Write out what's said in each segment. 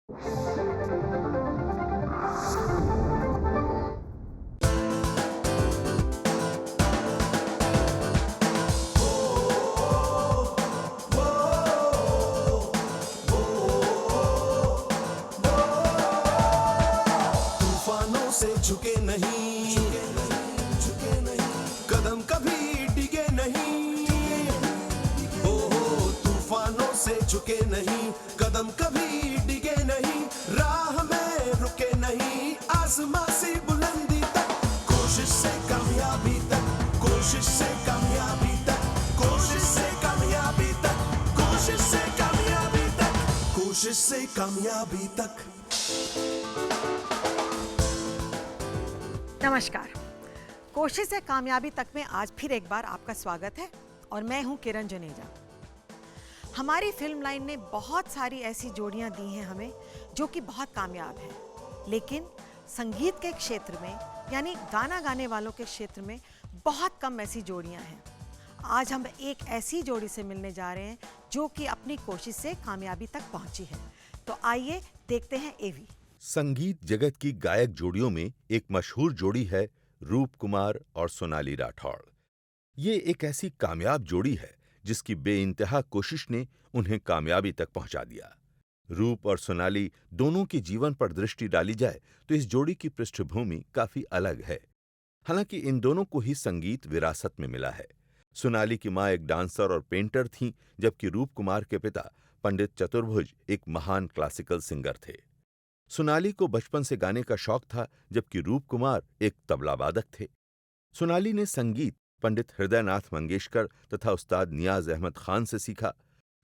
तूफानों से झुके नहीं, कदम कभी डिगे नहीं। ओ तूफानों से झुके नहीं, कदम कभी डिगे नहीं, राह में रुके नहीं, आसमां से बुलंदी तक, कोशिश से कामयाबी तक, कोशिश से कामयाबी तक, कोशिश से कामयाबी तक, कोशिश से कामयाबी तक, कोशिश से कामयाबी तक। नमस्कार, कोशिश से कामयाबी तक में आज फिर एक बार आपका स्वागत है और मैं हूं किरण जुनेजा। हमारी फिल्म लाइन ने बहुत सारी ऐसी जोड़ियां दी हैं हमें जो कि बहुत कामयाब हैं, लेकिन संगीत के क्षेत्र में यानी गाना गाने वालों के क्षेत्र में बहुत कम ऐसी जोड़ियां हैं। आज हम एक ऐसी जोड़ी से मिलने जा रहे हैं जो कि अपनी कोशिश से कामयाबी तक पहुंची है। तो आइए देखते हैं एवी। संगीत जगत की गायक जोड़ियों में एक मशहूर जोड़ी है रूप कुमार और सोनाली राठौड़। ये एक ऐसी कामयाब जोड़ी है जिसकी बेइंतहा कोशिश ने उन्हें कामयाबी तक पहुंचा दिया। रूप और सोनाली दोनों के जीवन पर दृष्टि डाली जाए तो इस जोड़ी की पृष्ठभूमि काफी अलग है। हालांकि इन दोनों को ही संगीत विरासत में मिला है। सोनाली की मां एक डांसर और पेंटर थीं, जबकि रूप कुमार के पिता पंडित चतुर्भुज एक महान क्लासिकल सिंगर थे। सोनाली को बचपन से गाने का शौक था, जबकि रूप कुमार एक तबला वादक थे। सोनाली ने संगीत पंडित हृदयनाथ मंगेशकर तथा उस्ताद नियाज अहमद खान से सीखा।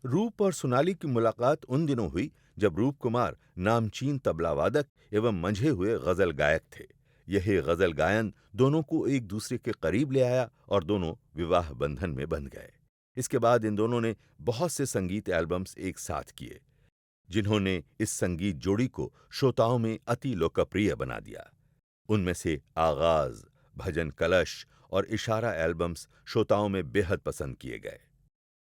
रूप और सोनाली की मुलाकात उन दिनों हुई जब रूप कुमार नामचीन तबला वादक एवं मंझे हुए गजल गायक थे। यही गजल गायन दोनों को एक दूसरे के करीब ले आया और दोनों विवाह बंधन में बंध गए। इसके बाद इन दोनों ने बहुत से संगीत एल्बम्स एक साथ किए, जिन्होंने इस संगीत जोड़ी को श्रोताओं में अति लोकप्रिय बना दिया। उनमें से आगाज, भजन कलश और इशारा एल्बम्स श्रोताओं में बेहद पसंद किए गए।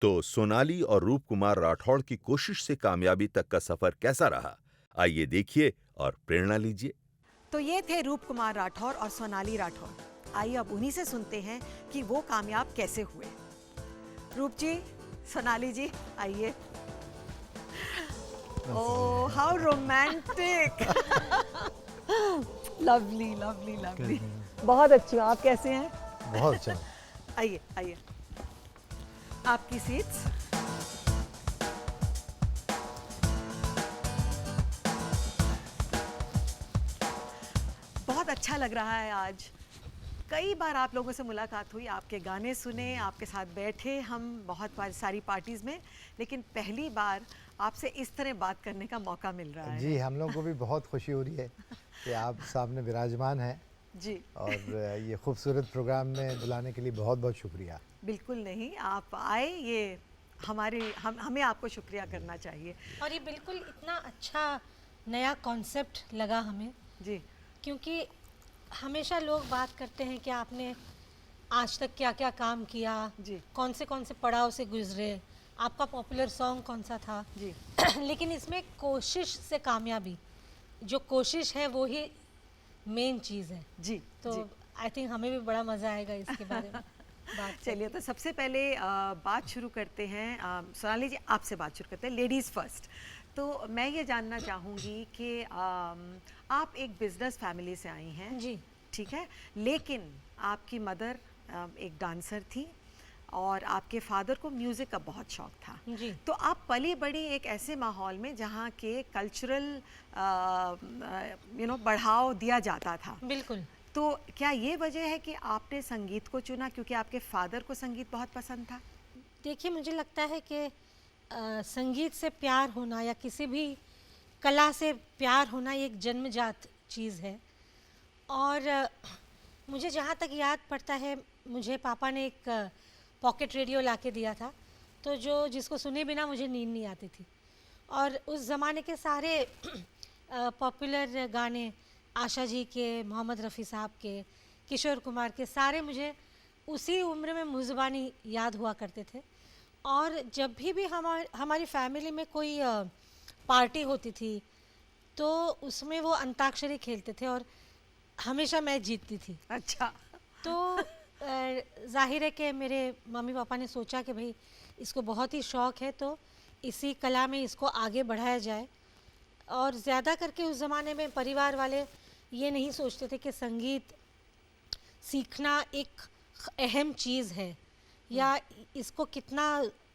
तो सोनाली और रूप कुमार राठौड़ की कोशिश से कामयाबी तक का सफर कैसा रहा, आइए देखिए और प्रेरणा लीजिए। तो ये थे रूप कुमार राठौर और सोनाली राठौर। आइए अब उन्हीं से सुनते हैं कि वो कामयाब कैसे हुए। रूप जी, सोनाली जी, आइए। Oh, how romantic! Lovely, lovely, lovely. बहुत अच्छी हो। आप कैसे हैं? बहुत अच्छा। आइए, आइए। आपकी सीट्स। बहुत अच्छा लग रहा है आज। कई बार आप लोगों से मुलाकात हुई, आपके गाने सुने, आपके साथ बैठे हम बहुत सारी पार्टीज में, लेकिन पहली बार आपसे इस तरह बात करने का मौका मिल रहा है। जी, हम लोग को भी बहुत खुशी हो रही है कि आप सामने विराजमान हैं जी। और ये खूबसूरत प्रोग्राम में बुलाने के लिए बहुत बहुत शुक्रिया। बिल्कुल नहीं, आप आए, ये हमें आपको शुक्रिया करना चाहिए। और ये बिल्कुल इतना अच्छा नया कॉन्सेप्ट लगा हमें जी, क्योंकि हमेशा लोग बात करते हैं कि आपने आज तक क्या क्या काम किया जी, कौन से पड़ाव से गुजरे, आपका पॉपुलर सॉन्ग कौन सा था जी। लेकिन इसमें कोशिश से कामयाबी, जो कोशिश है वो ही मेन चीज़ है। जी, तो आई थिंक हमें भी बड़ा मज़ा आएगा इसके बारे में बात। चलिए, तो सबसे पहले बात शुरू करते हैं। सोनाली जी, आपसे बात शुरू करते हैं, लेडीज़ फर्स्ट। तो मैं ये जानना चाहूँगी कि आप एक बिजनेस फैमिली से आई हैं जी, ठीक है, लेकिन आपकी मदर एक डांसर थी और आपके फादर को म्यूज़िक का बहुत शौक था जी। तो आप पली बड़ी एक ऐसे माहौल में जहाँ के कल्चरल बढ़ाव दिया जाता था। बिल्कुल। तो क्या ये वजह है कि आपने संगीत को चुना क्योंकि आपके फादर को संगीत बहुत पसंद था? देखिए, मुझे लगता है कि संगीत से प्यार होना या किसी भी कला से प्यार होना ये एक जन्मजात चीज़ है। और मुझे जहाँ तक याद पड़ता है, मुझे पापा ने एक पॉकेट रेडियो ला के दिया था, तो जिसको सुने बिना मुझे नींद नहीं आती थी। और उस ज़माने के सारे पॉपुलर गाने, आशा जी के, मोहम्मद रफ़ी साहब के, किशोर कुमार के, सारे मुझे उसी उम्र में मुज़बानी याद हुआ करते थे। और जब भी हमारी फैमिली में कोई पार्टी होती थी तो उसमें वो अंताक्षरी खेलते थे और हमेशा मैं जीतती थी। अच्छा। तो जाहिर है कि मेरे मम्मी पापा ने सोचा कि भाई इसको बहुत ही शौक़ है तो इसी कला में इसको आगे बढ़ाया जाए। और ज़्यादा करके उस ज़माने में परिवार वाले ये नहीं सोचते थे कि संगीत सीखना एक अहम चीज़ है या इसको कितना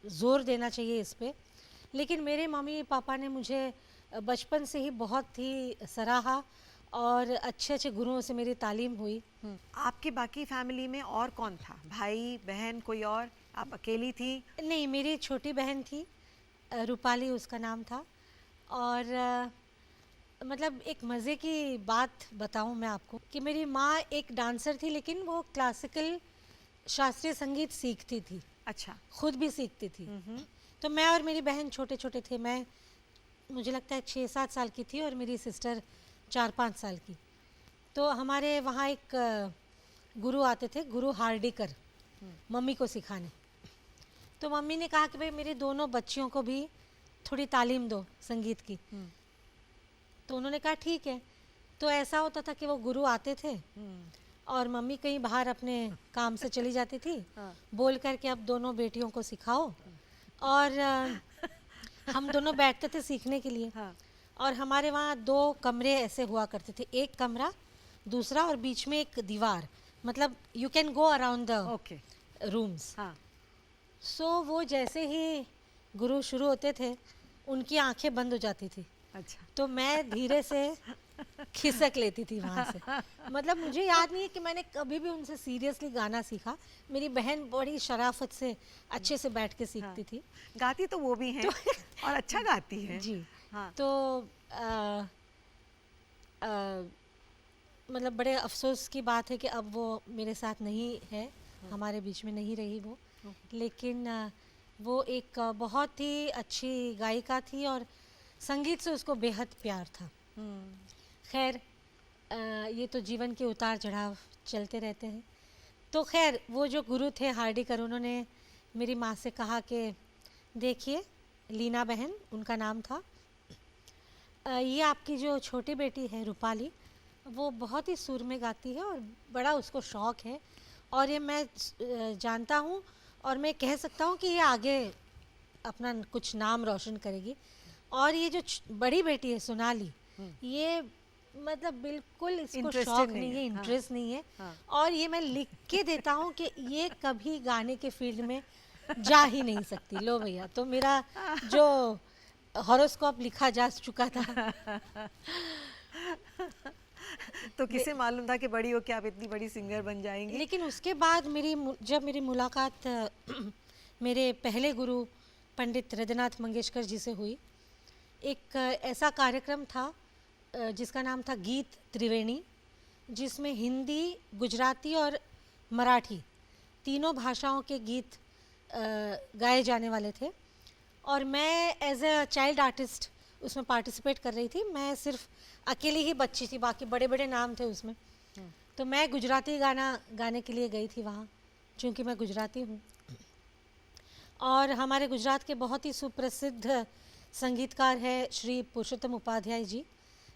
ज़ोर देना चाहिए इस पे। लेकिन मेरे मम्मी पापा ने मुझे बचपन से ही बहुत ही सराहा और अच्छे अच्छे गुरुओं से मेरी तालीम हुई। आपकी बाकी फैमिली में और कौन था? भाई बहन कोई और? आप अकेली थी? नहीं, मेरी छोटी बहन थी, रूपाली उसका नाम था। और मतलब एक मज़े की बात बताऊं मैं आपको कि मेरी माँ एक डांसर थी, लेकिन वो क्लासिकल शास्त्रीय संगीत सीखती थी, अच्छा। खुद भी सीखती थी। तो मैं और मेरी बहन छोटे छोटे थे, मैं मुझे लगता है 6-7 साल की थी और मेरी सिस्टर 4-5 साल की। तो हमारे वहाँ एक गुरु आते थे, गुरु हार्डिकर, मम्मी को सिखाने। तो मम्मी ने कहा कि भाई मेरे दोनों बच्चियों को भी थोड़ी तालीम दो संगीत की। तो उन्होंने कहा ठीक है। तो ऐसा होता था कि वो गुरु आते थे और मम्मी कहीं बाहर अपने काम से चली जाती थी, बोल कर के अब दोनों बेटियों को सिखाओ। और हम दोनों बैठते थे सीखने के लिए। और हमारे वहाँ 2 कमरे ऐसे हुआ करते थे, एक कमरा, दूसरा, और बीच में एक दीवार, मतलब you can go around the okay. Rooms. हाँ। सो वो जैसे ही गुरु शुरू होते थे उनकी आंखें बंद हो जाती थी, अच्छा। तो मैं धीरे से खिसक लेती थी वहाँ से। मतलब मुझे याद नहीं है कि मैंने कभी भी उनसे सीरियसली गाना सीखा। मेरी बहन बड़ी शराफत से अच्छे से बैठ के सीखती थी। गाती तो वो भी हैं और अच्छा गाती है। जी। हाँ। तो मतलब बड़े अफसोस की बात है कि अब वो मेरे साथ नहीं है, हमारे बीच में नहीं रही वो। लेकिन वो एक बहुत ही अच्छी गायिका थी और संगीत से उसको बेहद प्यार था। खैर, ये तो जीवन के उतार चढ़ाव चलते रहते हैं। तो खैर वो जो गुरु थे हार्डिकर, उन्होंने मेरी माँ से कहा कि देखिए लीना बहन उनका नाम था, ये आपकी जो छोटी बेटी है रूपाली, वो बहुत ही सुर में गाती है और बड़ा उसको शौक़ है, और ये मैं जानता हूँ और मैं कह सकता हूँ कि ये आगे अपना कुछ नाम रोशन करेगी। और ये जो बड़ी बेटी है सोनाली, ये मतलब बिल्कुल इसको Interested शौक नहीं नहीं है, है, इंटरेस्ट नहीं है। हाँ। और ये मैं लिख के देता हूँ कि ये कभी गाने के फील्ड में जा ही नहीं सकती। लो भैया, तो मेरा जो हॉरोस्कोप लिखा जा चुका था। तो किसे मालूम था कि बड़ी हो के आप इतनी बड़ी सिंगर बन जाएंगी। लेकिन उसके बाद जब मेरी मुलाकात मेरे पहले गुरु पंडित हृदयनाथ मंगेशकर जी से हुई, एक ऐसा कार्यक्रम था जिसका नाम था गीत त्रिवेणी, जिसमें हिंदी, गुजराती और मराठी तीनों भाषाओं के गीत गाए जाने वाले थे। और मैं एज अ चाइल्ड आर्टिस्ट उसमें पार्टिसिपेट कर रही थी। मैं सिर्फ अकेली ही बच्ची थी, बाकी बड़े बड़े नाम थे उसमें। तो मैं गुजराती गाना गाने के लिए गई थी वहाँ, क्योंकि मैं गुजराती हूँ। और हमारे गुजरात के बहुत ही सुप्रसिद्ध संगीतकार है श्री पुरुषोत्तम उपाध्याय जी,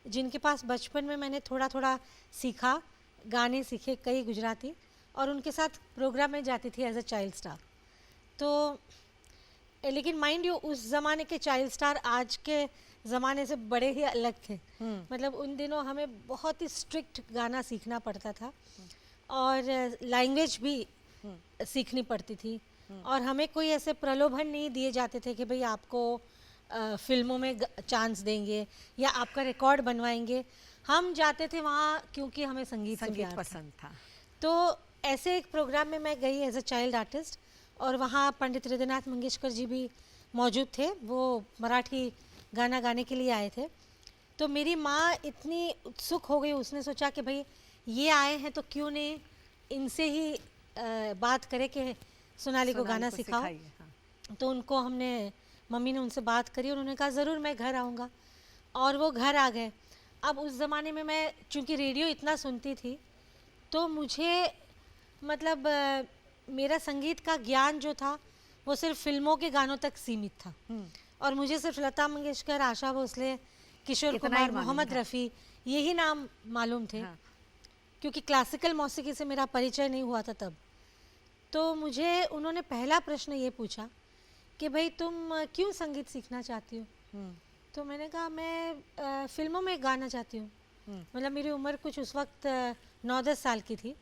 जिनके पास बचपन में मैंने थोड़ा थोड़ा सीखा, गाने सीखे कई गुजराती, और उनके साथ प्रोग्राम में जाती थी एज अ चाइल्ड स्टार। तो लेकिन माइंड यू, उस ज़माने के चाइल्ड स्टार आज के ज़माने से बड़े ही अलग थे। मतलब उन दिनों हमें बहुत ही स्ट्रिक्ट गाना सीखना पड़ता था और लैंग्वेज भी सीखनी पड़ती थी, और हमें कोई ऐसे प्रलोभन नहीं दिए जाते थे कि भाई आपको फिल्मों में चांस देंगे या आपका रिकॉर्ड बनवाएंगे। हम जाते थे वहाँ क्योंकि हमें संगीत से प्यार था। पसंद था। तो ऐसे एक प्रोग्राम में मैं गई एज अ चाइल्ड आर्टिस्ट, और वहाँ पंडित हृदयनाथ मंगेशकर जी भी मौजूद थे। वो मराठी गाना गाने के लिए आए थे। तो मेरी माँ इतनी उत्सुक हो गई, उसने सोचा कि भाई ये आए हैं तो क्यों नहीं इनसे ही बात करें कि सोनाली को गाना सिखाओ। हाँ। तो उनको मम्मी ने उनसे बात करी, उन्होंने कहा ज़रूर मैं घर आऊँगा, और वो घर आ गए। अब उस ज़माने में मैं चूँकि रेडियो इतना सुनती थी, तो मुझे मतलब मेरा संगीत का ज्ञान जो था वो सिर्फ फिल्मों के गानों तक सीमित था, और मुझे सिर्फ लता मंगेशकर, आशा भोसले, किशोर इतना ही कुमार, मालूम मोहम्मद था। रफ़ी, यही नाम मालूम थे। हाँ। क्योंकि क्लासिकल मौसीकी से मेरा परिचय नहीं हुआ था तब। तो मुझे उन्होंने पहला प्रश्न ये पूछा कि भाई तुम क्यों संगीत सीखना चाहती हो? तो मैंने कहा मैं फिल्मों में गाना चाहती हूँ। मतलब मेरी उम्र कुछ उस वक्त 9-10 साल की थी।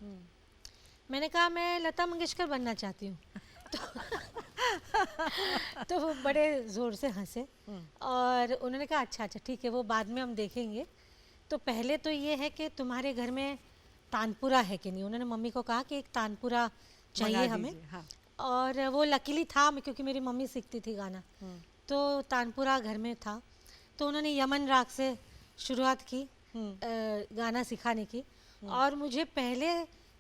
मैंने कहा मैं लता मंगेशकर बनना चाहती हूँ। तो वो बड़े ज़ोर से हंसे और उन्होंने कहा अच्छा अच्छा ठीक है, वो बाद में हम देखेंगे। तो पहले तो ये है कि तुम्हारे घर में तानपुरा है कि नहीं। उन्होंने मम्मी को कहा कि एक तानपुरा चाहिए मंगा हमें। दीजिए, हाँ। और वो लकीली था क्योंकि मेरी मम्मी सीखती थी गाना, तो तानपुरा घर में था। तो उन्होंने यमन राग से शुरुआत की गाना सिखाने की। और मुझे पहले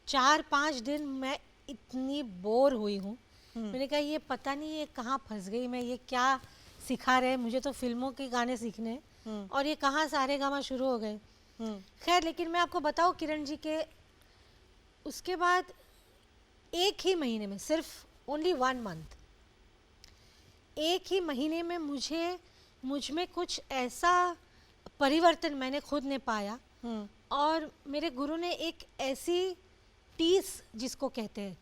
4-5 दिन मैं इतनी बोर हुई हूँ। मैंने कहा ये पता नहीं ये कहाँ फंस गई मैं, ये क्या सिखा रहे हैं मुझे, तो फिल्मों के गाने सीखने हैं और ये कहाँ सारे गामा शुरू हो गए। खैर लेकिन मैं आपको बताऊँ किरण जी के उसके बाद एक ही महीने में, सिर्फ ओनली 1 मंथ, एक ही महीने में मुझ में कुछ ऐसा परिवर्तन मैंने खुद ने पाया। और मेरे गुरु ने एक ऐसी टीस जिसको कहते हैं,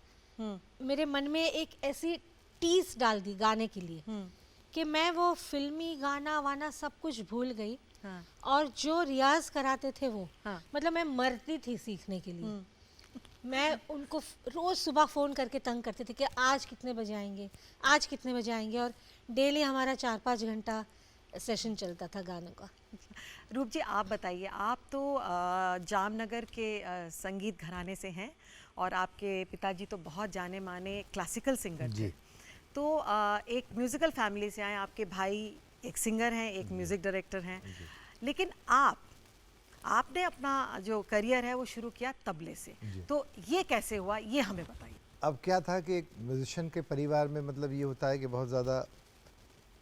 मेरे मन में एक ऐसी टीस डाल दी गाने के लिए कि मैं वो फिल्मी गाना वाना सब कुछ भूल गई। हाँ। और जो रियाज कराते थे वो, हाँ। मतलब मैं मरती थी सीखने के लिए। मैं उनको रोज़ सुबह फ़ोन करके तंग करती थी कि आज कितने बजे आएंगे, आज कितने बजे आएंगे। और डेली हमारा 4-5 घंटा सेशन चलता था गानों का। रूप जी आप बताइए, आप तो जामनगर के संगीत घराने से हैं और आपके पिताजी तो बहुत जाने माने क्लासिकल सिंगर थे। जी। तो एक म्यूज़िकल फैमिली से आए, आपके भाई एक सिंगर हैं, एक म्यूज़िक डायरेक्टर हैं, लेकिन आपने अपना जो करियर है वो शुरू किया तबले से। तो ये कैसे हुआ, ये हमें बताइए। अब क्या था कि एक म्यूजिशियन के परिवार में मतलब ये होता है कि बहुत ज़्यादा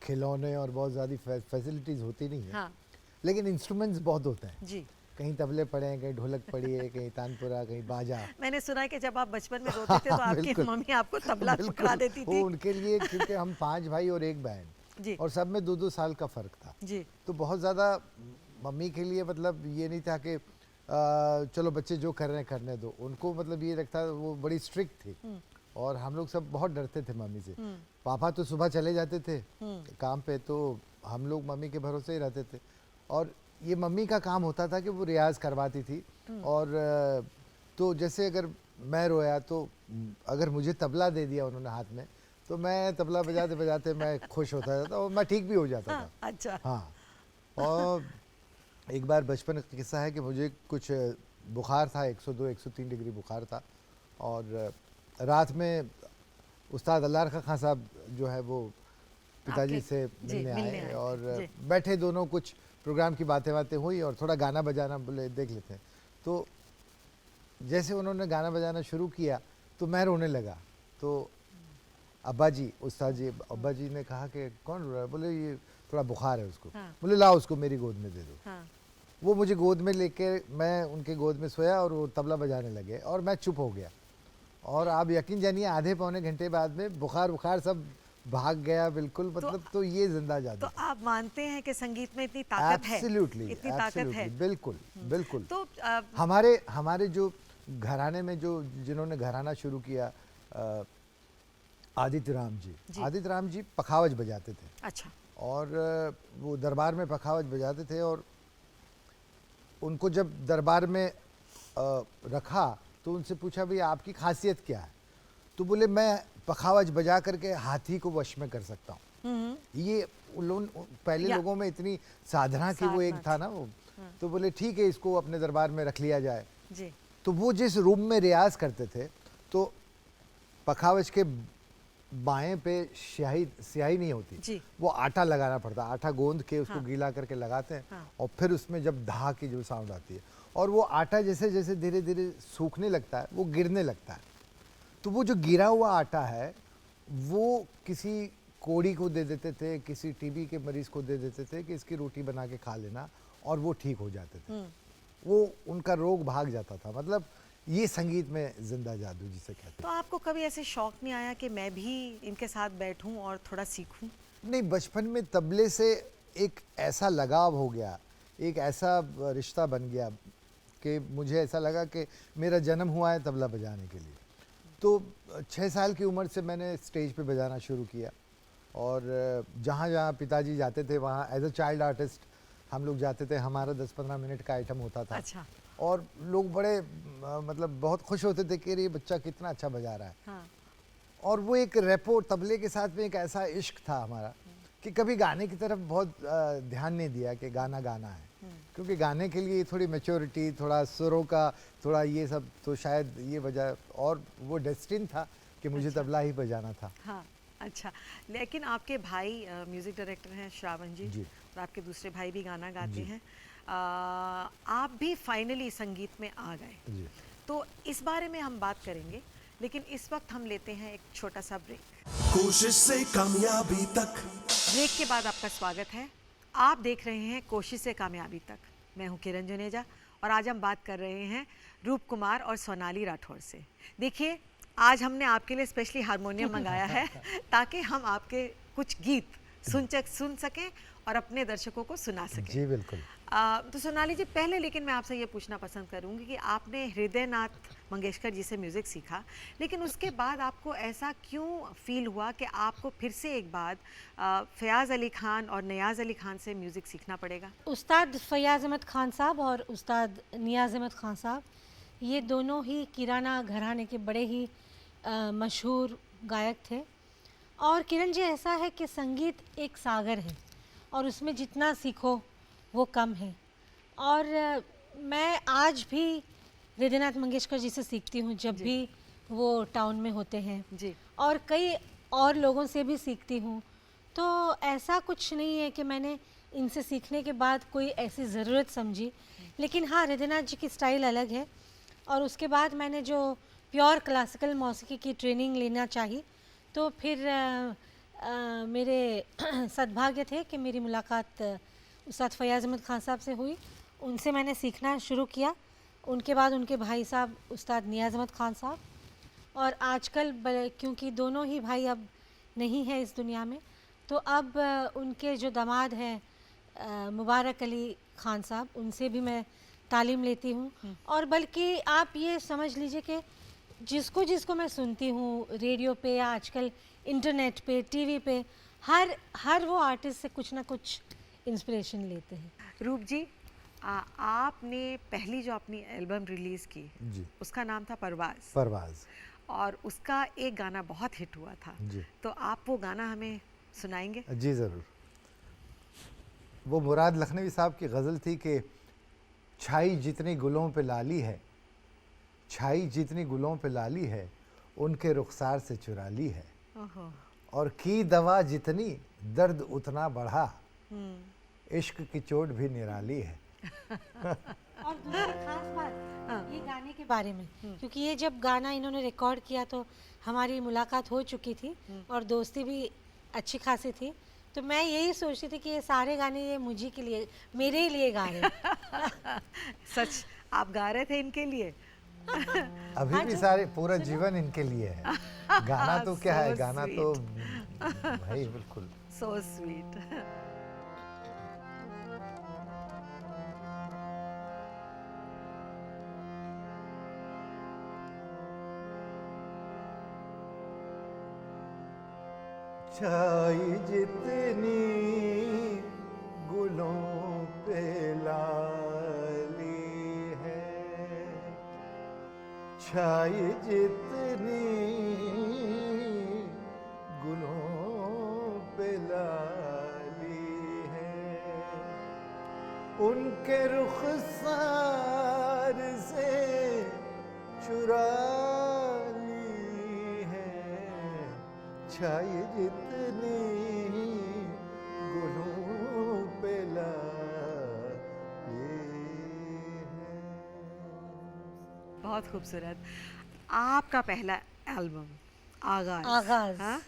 खिलौने और बहुत ज़्यादा फैसिलिटीज़ होती नहीं है। हाँ लेकिन इंस्ट्रूमेंट्स बहुत होते हैं। जी। कहीं तबले पड़े हैं, कहीं ढोलक पड़ी है, कहीं तानपुरा, कहीं बाजा। मैंने सुना है कि जब आप बचपन में रोते थे तो आपकी बिल्कुल। मम्मी आपको तबला पकड़ा देती वो थी। उनके लिए, क्योंकि हम 5 भाई और 1 बहन, जी और सब में 2-2 साल का फ़र्क था। जी। तो बहुत ज़्यादा मम्मी के लिए मतलब ये नहीं था कि चलो बच्चे जो कर रहे हैं करने दो। उनको मतलब ये लगता, वो बड़ी स्ट्रिक्ट थी और हम लोग सब बहुत डरते थे मम्मी से। पापा तो सुबह चले जाते थे काम पे, तो हम लोग मम्मी के भरोसे ही रहते थे। और ये मम्मी का काम होता था कि वो रियाज़ करवाती थी। और तो जैसे अगर मैं रोया तो अगर मुझे तबला दे दिया उन्होंने हाथ में, तो मैं तबला बजाते बजाते मैं खुश होता था और मैं ठीक भी हो जाता था। अच्छा। हाँ। और एक बार बचपन का किस्सा है कि मुझे कुछ बुखार था, 102-103 डिग्री बुखार था। और रात में उस्ताद अल्लाह रखा खां साहब जो है वो पिताजी आपके- से जी, मिलने मिलने आए आए थे, और जी। बैठे दोनों, कुछ प्रोग्राम की बातें हुई और थोड़ा गाना बजाना बोले देख लेते हैं। तो जैसे उन्होंने गाना बजाना शुरू किया तो मैं रोने लगा। तो अब्बा जी, उस्ताद जी, अब्बा जी ने कहा कि कौन रो रहा है? बोले ये थोड़ा बुखार है उसको। हाँ। बोले लाओ उसको मेरी गोद में दे दो। हाँ। वो मुझे गोद में लेके, मैं उनके गोद में सोया और वो तबला बजाने लगे और मैं चुप हो गया। और आप यकीन जानिए आधे पौने घंटे बाद में बुखार सब भाग गया बिल्कुल। मतलब तो ये जिंदा जादू। तो आप मानते हैं कि संगीत में इतनी ताकत है? एब्सोल्युटली, इतनी ताकत है। बिल्कुल बिल्कुल। तो हमारे जो घराने में जो जिन्होंने घराना शुरू किया, आदित्य राम जी, आदित्य राम जी पखावज बजाते थे। अच्छा। और वो दरबार में पखावज बजाते थे। और उनको जब दरबार में रखा तो उनसे पूछा भाई आपकी खासियत क्या है? तो बोले मैं पखावज बजा करके हाथी को वश में कर सकता हूँ। ये पहले लोगों में इतनी साधना की वो एक था ना वो। तो बोले ठीक है, इसको अपने दरबार में रख लिया जाए। जी। तो वो जिस रूम में रियाज करते थे तो पखावज के बाएं पे स्याही नहीं होती जी। वो आटा लगाना पड़ता, आटा गोंद के उसको गीला करके लगाते हैं। हाँ। और फिर उसमें जब धा की जो साउंड आती है और वो आटा जैसे जैसे धीरे धीरे सूखने लगता है वो गिरने लगता है। तो वो जो गिरा हुआ आटा है वो किसी कोड़ी को दे देते थे, किसी टीबी के मरीज को दे देते थे कि इसकी रोटी बना के खा लेना, और वो ठीक हो जाते थे। वो उनका रोग भाग जाता था। मतलब ये संगीत में जिंदा जादू जिसे कहते हैं। तो आपको कभी ऐसे शौक नहीं आया कि मैं भी इनके साथ बैठूं और थोड़ा सीखूं? नहीं, बचपन में तबले से एक ऐसा लगाव हो गया एक ऐसा रिश्ता बन गया कि मुझे ऐसा लगा कि मेरा जन्म हुआ है तबला बजाने के लिए। तो 6 साल की उम्र से मैंने स्टेज पे बजाना शुरू किया और जहाँ जहाँ पिताजी जाते थे वहाँ एज अ चाइल्ड आर्टिस्ट हम लोग जाते थे। हमारा 10-15 मिनट का आइटम होता था। अच्छा। और लोग बड़े मतलब बहुत खुश होते थे कि ये बच्चा कितना अच्छा बजा रहा है। हाँ। और वो एक रेपो तबले के साथ में एक ऐसा इश्क था हमारा कि कभी गाने की तरफ बहुत ध्यान नहीं दिया कि गाना गाना है, क्योंकि गाने के लिए थोड़ी मैच्योरिटी, थोड़ा सुरों का, थोड़ा ये सब, तो शायद ये वजह, और वो डेस्टिन था कि मुझे तबला ही बजाना था। हाँ, अच्छा। लेकिन आपके भाई म्यूजिक डायरेक्टर हैं श्रावण जी, जी। और आपके दूसरे भाई भी गाना गाते हैं। आप भी फाइनली संगीत में आ गए, जी। तो इस बारे में हम बात करेंगे, लेकिन इस वक्त हम लेते हैं एक छोटा सा ब्रेक। कोशिश से कामयाबी तक। ब्रेक के बाद आपका स्वागत है। आप देख रहे हैं कोशिश से कामयाबी तक। मैं हूं किरण जुनेजा और आज हम बात कर रहे हैं रूप कुमार और सोनाली राठौर से। देखिए, आज हमने आपके लिए स्पेशली हारमोनियम मंगाया है ताकि हम आपके कुछ गीत सुन सकें और अपने दर्शकों को सुना सकें। जी बिल्कुल। तो सोनाली जी, पहले लेकिन मैं आपसे ये पूछना पसंद करूंगी कि आपने हृदयनाथ मंगेशकर जी से म्यूज़िक सीखा, लेकिन उसके बाद आपको ऐसा क्यों फील हुआ कि आपको फिर से एक बार फयाज़ अली खान और नियाज़ अली खान से म्यूज़िक सीखना पड़ेगा? उस्ताद फयाज़ अहमद खान साहब और उस्ताद नियाज़ अहमद खान साहब, ये दोनों ही किराना घराने के बड़े ही मशहूर गायक थे। और किरण जी, ऐसा है कि संगीत एक सागर है और उसमें जितना सीखो वो कम है। और मैं आज भी हृदयनाथ मंगेशकर जी से सीखती हूँ जब भी वो टाउन में होते हैं जी। और कई और लोगों से भी सीखती हूँ। तो ऐसा कुछ नहीं है कि मैंने इनसे सीखने के बाद कोई ऐसी ज़रूरत समझी, लेकिन हाँ, हृदयनाथ जी की स्टाइल अलग है। और उसके बाद मैंने जो प्योर क्लासिकल मौसीकी की ट्रेनिंग लेना चाही, तो फिर मेरे सद्भाग्य थे कि मेरी मुलाकात उस्ताद फयाज़ अहमद खान साहब से हुई। उनसे मैंने सीखना शुरू किया। उनके बाद उनके भाई साहब उस्ताद नियाज़ अहमद खान साहब, और आजकल क्योंकि दोनों ही भाई अब नहीं हैं इस दुनिया में, तो अब उनके जो दामाद हैं मुबारक अली खान साहब, उनसे भी मैं तालीम लेती हूँ। और बल्कि आप ये समझ लीजिए कि जिसको जिसको मैं सुनती हूँ रेडियो पे या आजकल इंटरनेट पे, टीवी पे, हर वो आर्टिस्ट से कुछ ना कुछ इंस्पिरेशन लेते हैं। रूप जी, आपने पहली जो अपनी एल्बम रिलीज़ की जी। उसका नाम था परवाज़, परवाज़। और उसका एक गाना बहुत हिट हुआ था। जी। तो आप वो गाना हमें सुनाएंगे? जी ज़रूर। वो मुराद लखनवी साहब की गज़ल थी कि छाई जितनी गुलों पे लाली है, छाई जितनी गुलों पे लाली है, उनके रुखसार से चुरा ली है। ओहो। और की दवा जितनी दर्द उतना बढ़ा, इश्क की चोट भी निराली है। और दूसरी खास बात ये गाने के बारे में, क्योंकि ये जब गाना इन्होंने रिकॉर्ड किया तो हमारी मुलाकात हो चुकी थी और दोस्ती भी अच्छी खासी थी। तो मैं यही सोचती थी कि ये सारे गाने ये मुझे के लिए, मेरे ही लिए गा रहे हैं। सच आप गा रहे थे इनके लिए? अभी भी सारे, पूरा जीवन इनके लिए है। गाना तो क्या है, So गाना sweet. तो भाई बिल्कुल। So sweet. छाई जितनी गुलों पे लाली है, छाई जितनी गुलों पे लाली है, उनके रुखसार से चुरा ली है, छाई जितनी गुलों पे लाली है। बहुत खूबसूरत। आपका पहला एल्बम आगाज, आगाज। हाँ?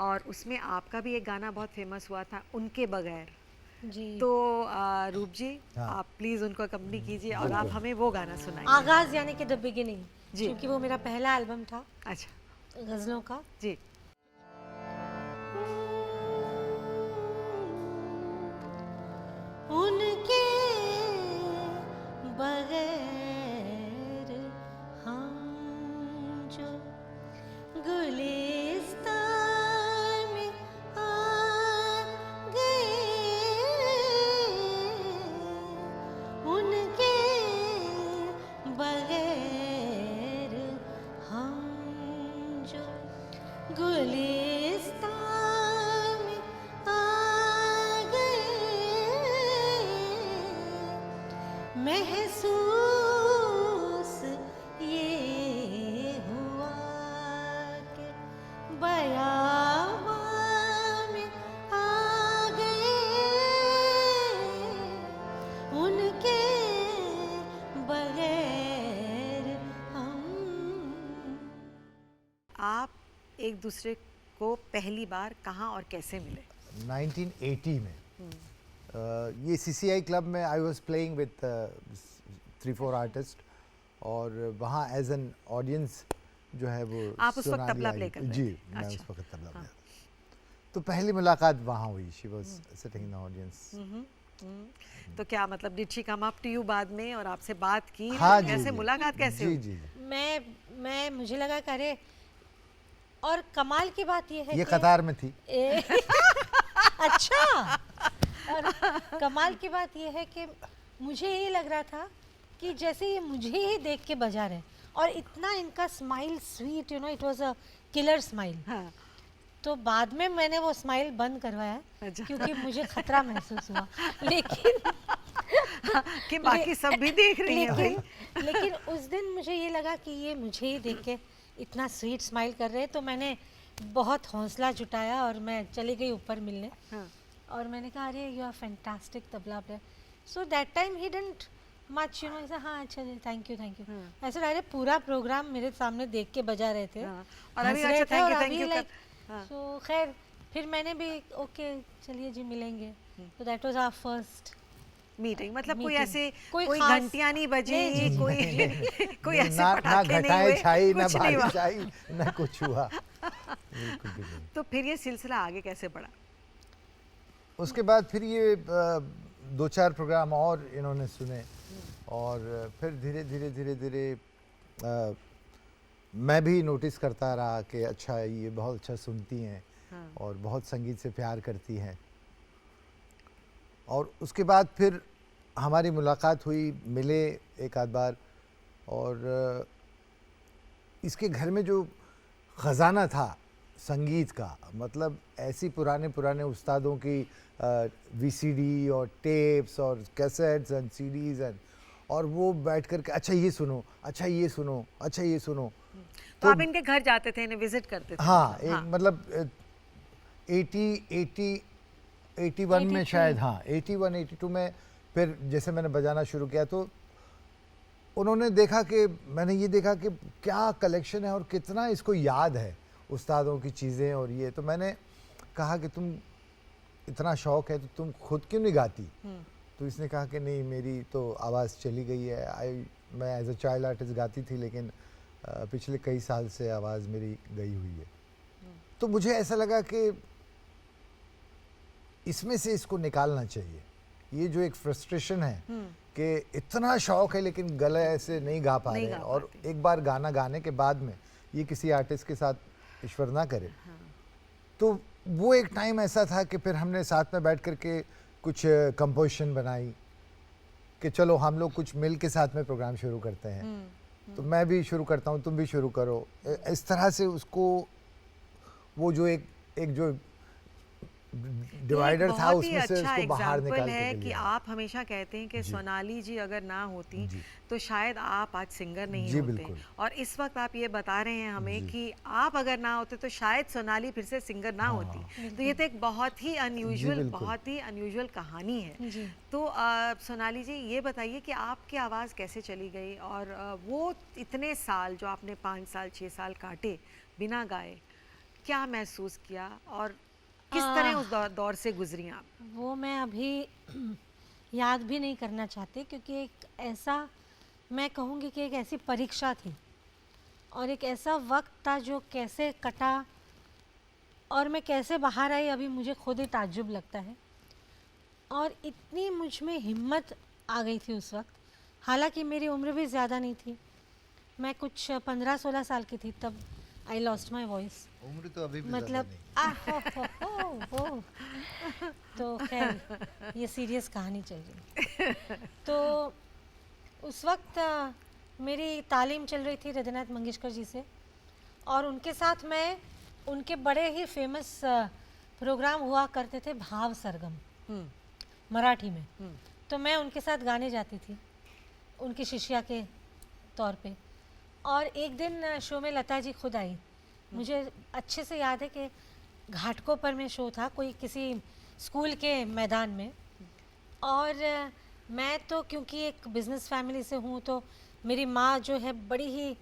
और उसमें आपका भी एक गाना बहुत फेमस हुआ था, उनके बगैर। जी। तो रूप जी, हाँ। आप प्लीज़ उनको अकम्पनी कीजिए और आप हमें वो गाना सुनाइए। आगाज यानी कि द बिगिनिंग, जी। क्योंकि वो मेरा पहला एल्बम था अच्छा गज़लों का। जी। उनके गुलिस्तान में आ गए, महसूस ये हुआ कि बयाबां में आ गए, उनके बगैर हम। आप एक दूसरे को पहली बार कहाँ और कैसे मिले? 1980 में ये CCI क्लब में I was playing with 3-4 artist, और वहाँ एज एन ऑडियंस जो है वो आप उस वक्त सोनाली तबला आई। प्ले कर रहे जी, थे? मैं अच्छा। उस वक्त तबला प्ले। तो पहली मुलाकात वहाँ हुई, she was sitting in the audience. तो क्या मतलब did she come up to you बाद में और आपसे बात की? हाँ जी, कैसे जी। मुलाकात कैसे जी हुई? जी मैं मुझे लगा करे, और कमाल की बात यह है ये कि कतार में थी। अच्छा, और कमाल की बात यह है कि मुझे ये लग रहा था कि जैसे ये मुझे ही देख के बजा रहे, और इतना इनका smile sweet, you know, it was a killer smile. हाँ। तो बाद में मैंने वो स्माइल बंद करवाया अच्छा। क्योंकि मुझे खतरा महसूस हुआ, लेकिन कि बाकी सब भी देख रही हैं भाई। लेकिन उस दिन मुझे ये लगा कि ये मुझे ही देख के इतना स्वीट स्माइल कर रहे हैं, तो मैंने बहुत हौसला जुटाया और मैं चली गई ऊपर मिलने। हाँ। और मैंने कहा अरे you are fantastic tabla player. So that time ही डिडंट मच, यू नो, ऐसा हाँ अच्छा जी थैंक यू ऐसा डायरेक्ट पूरा प्रोग्राम मेरे सामने देख के बजा रहे थे। हाँ। और अभी अच्छा थैंक यू कर। हाँ। सो खैर फिर मैंने भी ओके चलिए जी मिलेंगे। तो that was our first meeting. मतलब कोई Meeting। ऐसे कोई कोई खास- घंटियां नहीं बजी, नहीं, कोई कोई ऐसे ना पटाखे नहीं घटाएं हुए, छाई, ना कुछ नहीं हुआ। बारिश आई, ना कुछ हुआ, बिल्कुल भी नहीं। तो फिर ये सिलसिला आगे कैसे बढ़ा? उसके बाद फिर ये 2-4 प्रोग्राम और इन्होंने सुने, और फिर धीरे धीरे धीरे धीरे मैं भी नोटिस करता रहा कि अच्छा ये बहुत अच्छा सुनती हैं और बहुत संगीत से प्यार करती हैं। और उसके बाद फिर हमारी मुलाकात हुई, मिले एक आध बार, और इसके घर में जो ख़जाना था संगीत का, मतलब ऐसी पुराने उस्तादों की VCD और टेप्स और कैसेट्स एंड CDs एंड, और वो बैठ कर के अच्छा ये सुनो, अच्छा ये सुनो, अच्छा ये सुनो। तो आप इनके घर जाते थे, इन्हें विजिट करते थे? हाँ, मतलब 81 में शायद, हाँ 81-82 में फिर जैसे मैंने बजाना शुरू किया, तो उन्होंने देखा कि मैंने ये देखा कि क्या कलेक्शन है और कितना इसको याद है उस्तादों की चीज़ें और ये। तो मैंने कहा कि तुम इतना शौक़ है तो तुम खुद क्यों नहीं गाती? तो इसने कहा कि नहीं मेरी तो आवाज़ चली गई है। मैं एज अ चाइल्ड आर्टिस्ट गाती थी, लेकिन पिछले कई साल से आवाज़ मेरी गई हुई है। तो मुझे ऐसा लगा कि इसमें से इसको निकालना चाहिए। ये जो एक फ्रस्ट्रेशन है कि इतना शौक़ है लेकिन गले ऐसे नहीं गा पा रहे, और एक बार गाना गाने के बाद में ये किसी आर्टिस्ट के साथ ईश्वर ना करे। तो वो एक टाइम ऐसा था कि फिर हमने साथ में बैठ कर के कुछ कंपोजिशन बनाई कि चलो हम लोग कुछ मिल के साथ में प्रोग्राम शुरू करते हैं। तो मैं भी शुरू करता हूँ, तुम भी शुरू करो। इस तरह से उसको वो जो एक जो डिवाइडर था उसमें से उसको बाहर निकाल के है कि लिया। आप हमेशा कहते हैं कि सोनाली जी अगर ना होती तो शायद आप आज सिंगर नहीं जी, होते, बिल्कुल। और इस वक्त आप ये बता रहे हैं हमें कि आप अगर ना होते तो शायद सोनाली फिर से सिंगर ना होती। तो ये तो एक बहुत ही अनयूजुअल कहानी है। तो सोनाली जी ये बताइए कि आपकी आवाज़ कैसे चली गई, और वो इतने साल जो आपने 5 साल 6 साल काटे बिना गाए, क्या महसूस किया और किस तरह उस दौर से गुजरी आप? वो मैं अभी याद भी नहीं करना चाहती, क्योंकि एक ऐसा, मैं कहूँगी कि एक ऐसी परीक्षा थी और एक ऐसा वक्त था जो कैसे कटा और मैं कैसे बाहर आई, अभी मुझे खुद ही ताज्जुब लगता है। और इतनी मुझ में हिम्मत आ गई थी उस वक्त, हालांकि मेरी उम्र भी ज़्यादा नहीं थी, मैं कुछ 15-16 साल की थी तब आई लॉस्ट माई वॉइस। उम्र तो अभी भी मतलब तो खैर ये सीरियस कहानी चल रही। तो उस वक्त मेरी तालीम चल रही थी हृदयनाथ मंगेशकर जी से, और उनके साथ मैं उनके बड़े ही फेमस प्रोग्राम हुआ करते थे, भाव सरगम, मराठी में। तो मैं उनके साथ गाने जाती थी, उनकी शिष्या के तौर पे। और एक दिन शो में लता जी खुद आई। मुझे अच्छे से याद है कि घाटकोपर में शो था, कोई किसी स्कूल के मैदान में। और मैं तो क्योंकि एक बिज़नेस फैमिली से हूँ, तो मेरी माँ जो है बड़ी ही